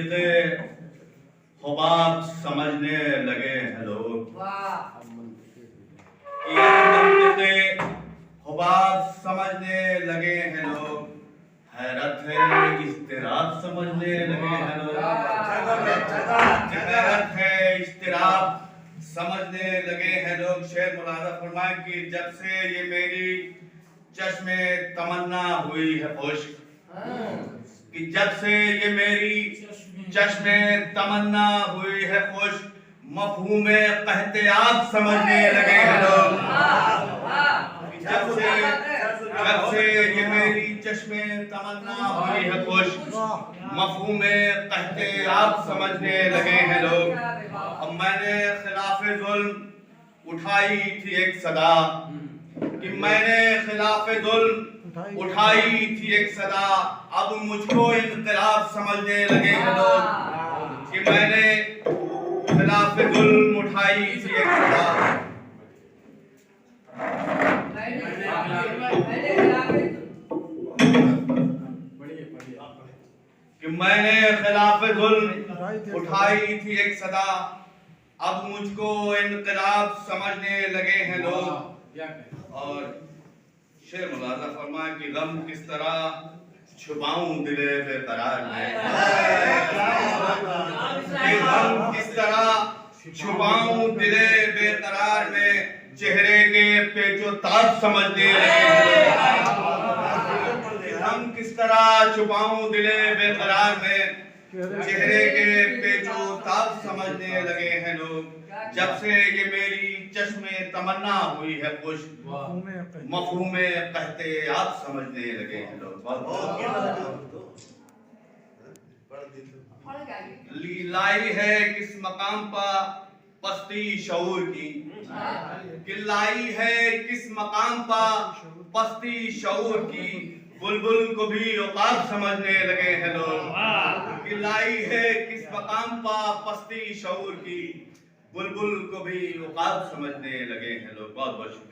मंतिक़े हुबाब समझने लगे हैं लोग। मंतिक़े हुबाब समझने लगे हैं लोग। हैरत है इज़्तिराब समझने लगे हैं लोग। हैरत है इज़्तिराब समझने लगे हैं लोग। शेर मुलाज़ा फरमाए कि जब से ये मेरी चश्मे तमन्ना हुई है खुश्क, कि जब से ये मेरी चश्मे तमन्ना हुई है खुश्क, मफ़हूमे क़हते-आब समझने लगे हैं लोग। जब से ये मेरी चश्मे तमन्ना हुई है खुश्क, मफ़हूमे क़हते-आब समझने लगे हैं लोग। अब मैंने खिलाफ़े ज़ुल्म उठाई थी एक सदा, कि मैंने खिलाफ़े ज़ुल्म उठाई थी एक सदा, अब मुझको इन्क़िलाब समझने लगे हैं लोग। कि मैंने खिलाफ़े ज़ुल्म उठाई थी एक सदा, कि मैंने खिलाफ़े ज़ुल्म उठाई थी एक सदा, अब मुझको इन्क़िलाब समझने लगे हैं लोग। और शेर मुलाज़ा फरमाए कि गम किस तरह छुपाऊं दिले बेकरार में, कि गम किस तरह छुपाऊं दिले बेकरार में, चेहरे के पेचो ताब समझने लगे हैं। हम किस तरह छुपाऊं दिले बेकरार में, चेहरे के पेचो ताब समझने लगे हैं लोग। जब से ये मेरी चश्मे तमन्ना हुई है खुश्क, मफ़हूमे क़हते-आब समझने लगे हैं लोग। लाई है किस मकाम पर पस्ती शऊर की, कि लाई है किस मकाम पर पस्ती शऊर की, बुलबुल को भी औकाब समझने लगे हैं लोग। कि लाई है किस मकाम पर पस्ती शऊर की, बुलबुल को भी औकाब समझने लगे हैं लोग। बहुत बहुत शुक्रिया।